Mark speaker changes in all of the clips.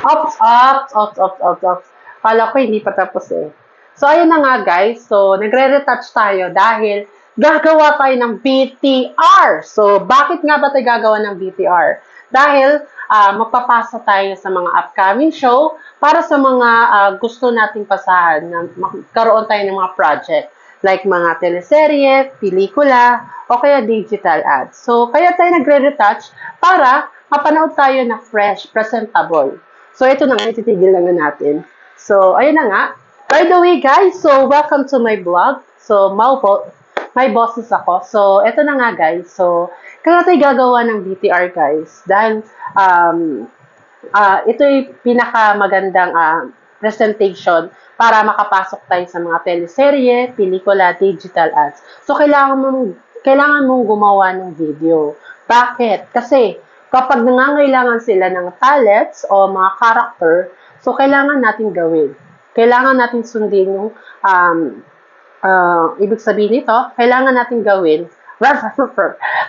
Speaker 1: Ops, ops, ops, ops, ops, ops. Kala ko hindi pa tapos eh. So, ayun na nga guys. So, nagre-retouch tayo dahil gagawa tayo ng BTR. So, bakit nga ba tayo gagawa ng BTR? Dahil magpapasa tayo sa mga upcoming show para sa mga gusto nating pasahan na magkaroon tayo ng mga project like mga teleserye, pelikula, o kaya digital ads. So, kaya tayo nagre-retouch para mapanood tayo na fresh, presentable. So, ito na nga, ititigil lang na natin. So, ayun na nga. By the way, guys, so welcome to my vlog. So, my bosses ako. So, ito na nga, guys. So, kaya tayo gagawa ng BTR, guys. Dahil, ito yung pinakamagandang presentation para makapasok tayo sa mga teleserye, pelikula, digital ads. So, kailangan mong gumawa ng video. Bakit? Kasi, kapag nangangailangan sila ng talents o mga character, so kailangan natin gawin. Kailangan natin sundin yung ibig sabihin nito, kailangan natin gawin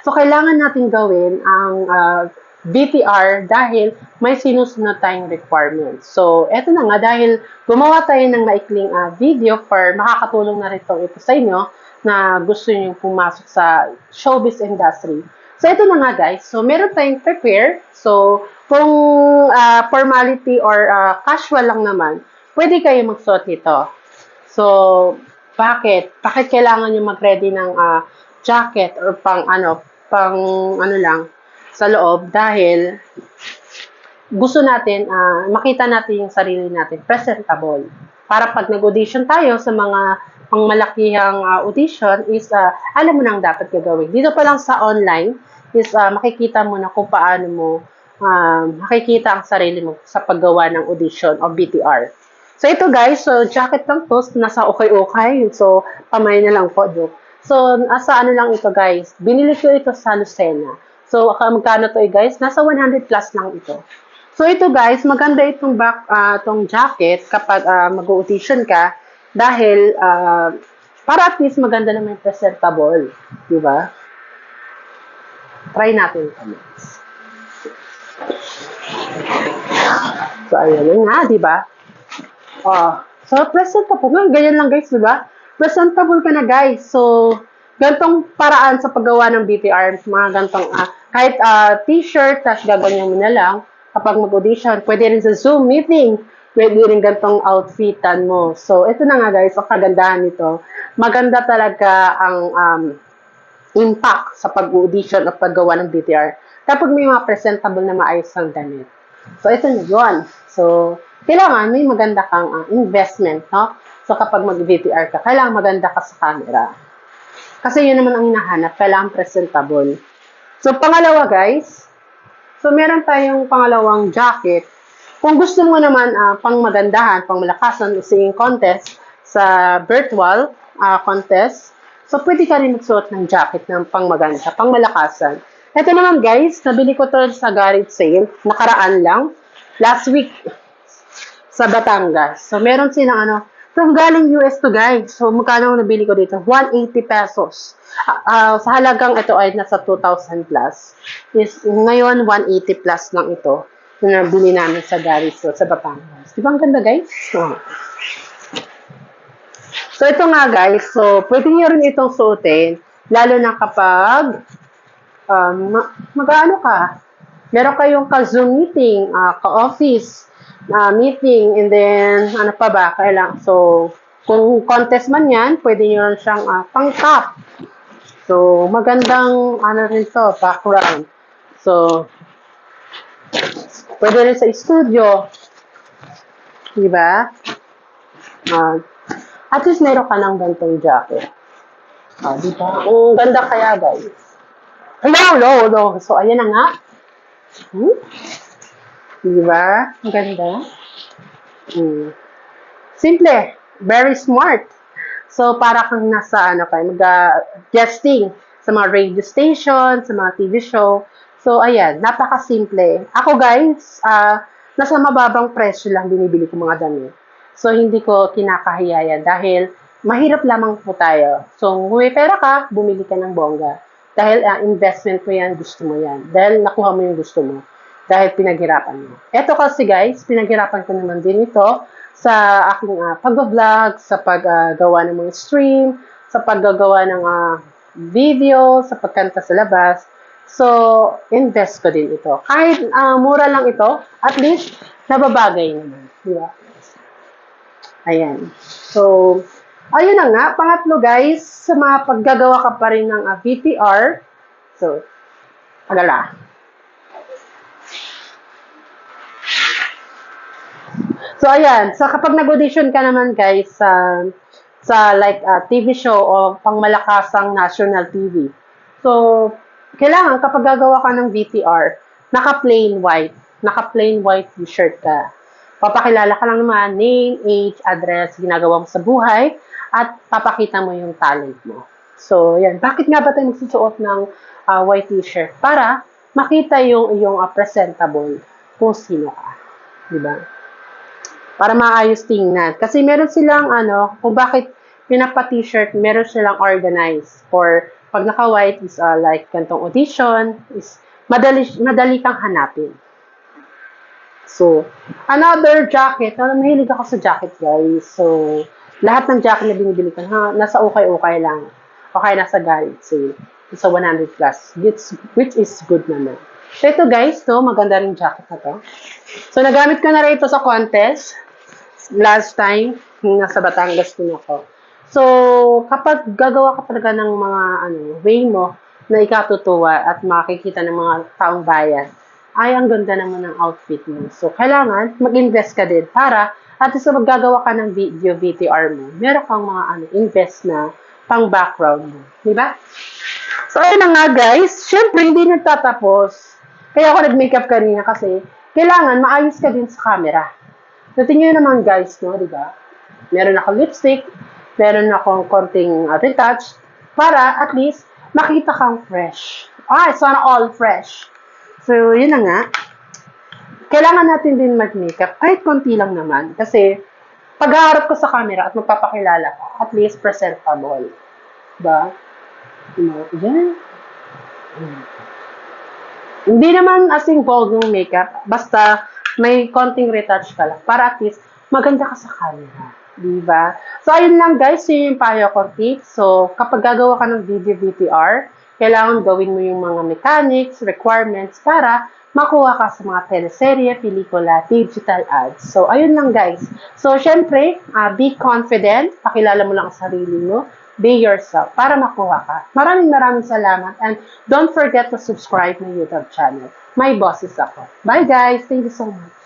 Speaker 1: so kailangan natin gawin ang BTR dahil may sinusunod tayong requirements. So, eto na nga, dahil gumawa tayo ng maikling video for makakatulong na rin ito sa inyo na gusto nyo pumasok sa showbiz industry. So, ito na nga guys. So, meron tayong prepare. So, kung formality or casual lang naman, pwede kayo magsuot nito. So, bakit? Bakit kailangan nyo mag-ready ng jacket or pang ano lang sa loob? Dahil gusto natin, makita natin yung sarili natin, presentable. Para pag nag-audition tayo sa mga pangmalakihang audition is, alam mo nang dapat gagawin. Dito pa lang sa online is makikita mo na kung paano mo makikita ang sarili mo sa paggawa ng audition o BTR. So, ito guys, so jacket lang to, nasa okay-okay. So, pamay na lang po, joke. So, nasa ano lang ito guys, binili ko ito sa Lucena. So, magkano to guys? Nasa 100 plus lang ito. So, ito guys, maganda itong itong jacket kapag mag-audition ka dahil para at least maganda naman presentable. Diba? Try natin ito. So, ayan nga, diba? So, presentable nga. Ganyan lang guys, diba? Presentable ka na guys. So, gantong paraan sa paggawa ng BTR, mga gantong, kahit t-shirt, tapos gaganyan mo na lang. Kapag mag-audition, pwede rin sa Zoom meeting, pwede rin gantong outfitan mo. So, ito na nga guys, ang kagandahan nito. Maganda talaga ang impact sa pag-audition at paggawa ng BTR. Kapag may mga presentable na maayos ang damit. So, ito na yun. So, kailangan may maganda kang investment, no? So, kapag mag-BTR ka, kailangan maganda ka sa camera. Kasi yun naman ang hinahanap, kailangan presentable. So, pangalawa guys, so meron tayong pangalawang jacket. Kung gusto mo naman pang magandahan, pang malakasan, singing contest sa virtual contest, so pwede ka rin magsuot ng jacket ng pang maganda, pang malakasan. Ito naman guys, nabili ko to sa garage sale, nakaraan lang, last week, sa Batangas. So, meron silang from galing US to guys. So, magkano nabili ko dito? 180 pesos. Sa halagang ito ay nasa 2,000 plus. Ngayon, 180 plus lang ito. Yung nabili namin sa garage sa Batangas. Di ba ang ganda guys? So, ito nga guys. So, pwede nyo rin itong suotin. Lalo na kapag mag-ano ka. Meron kayong ka-Zoom meeting, ka-office, meeting, and then, ano pa ba, kailangan. So, kung contest man yan, pwede nyo lang siyang pang-top. So, magandang, rin to, background. So, pwede rin sa studio. Diba? At least meron ka ng gantong jacket. Diba? Ang ganda kaya, guys. Hello. So, ayan na nga. Diba? Ang ganda. Simple. Very smart. So, para kang nasa, mag-guesting sa mga radio station, sa mga TV show. So, ayan. Napaka-simple. Ako, guys, nasa mababang presyo lang binibili ko mga damit. So, hindi ko kinakahiya yan dahil mahirap lamang po tayo. So, kung may pera ka, bumili ka ng bongga. Dahil investment mo yan, gusto mo yan. Dahil nakuha mo yung gusto mo. dahil pinaghirapan mo. Ito kasi guys, pinaghirapan ko naman din ito sa aking pag-vlog, sa paggawa ng mga stream, sa paggagawa ng video, sa pagkanta sa labas. So, invest ko din ito. Kahit mura lang ito, at least, nababagay naman. Di ba? Ayan. So, ayun na nga. Pangatlo guys, sa mga paggagawa ka pa rin ng VTR. So, agala. So, ayan. So, kapag nag-audition ka naman, guys, sa like TV show o pangmalakasang national TV. So, kailangan kapag gagawa ka ng VTR, naka-plain white t-shirt ka. Papakilala ka lang naman, name, age, address, ginagawa mo sa buhay, at papakita mo yung talent mo. So, yan. Bakit nga ba tayo magsusuot ng white t-shirt? Para makita yung presentable kung sino ka. Diba? Para maayos tingnan. Kasi meron silang kung bakit pinapa-t-shirt, meron silang organized. For pag naka-white is like kantong audition, is madali kang hanapin. So, another jacket. Mahilig ako sa jacket, guys. So, lahat ng jacket na binibili ko, nasa ukay-ukay lang. Okay, nasa Garrett sale. Sa 100 plus. Which is good naman. So, ito guys, maganda rin jacket na to. So, nagamit ko na rin ito sa contest. Last time, nasa Batangas din ako. So, kapag gagawa ka talaga ng mga way mo na ikatutuwa at makikita ng mga taong bayan, ay ang ganda naman ng outfit mo. So, kailangan mag-invest ka din para at least maggagawa ka ng video VTR mo, meron kang mga invest na pang background mo. Diba? So, ayun na nga guys. Syempre, hindi nagtatapos. Kaya ako nag-makeup kanina kasi kailangan maayos ka din sa camera. So, tingnan naman guys, no, di ba? Meron akong lipstick, meron akong konting retouch, para at least makita kang fresh. Sana all fresh. So, yun na nga. Kailangan natin din mag-makeup, kahit konti lang naman. Kasi, pag-aharap ko sa camera at magpapakilala ka, at least presentable. Diba? Yan. Hindi naman asing bold yung makeup, basta may konting retouch ka lang para at least maganda ka sa camera. Diba? So, ayun lang guys, yun yung payo ko tips. So, kapag gagawa ka ng video VTR, kailangan gawin mo yung mga mechanics, requirements para makuha ka sa mga teleserye, pelikula, digital ads. So, ayun lang guys. So, syempre, be confident, pakilala mo lang ang sarili mo, be yourself para makuha ka. Maraming salamat and don't forget to subscribe my YouTube channel. My boss is ako. Bye guys! Thank you so much.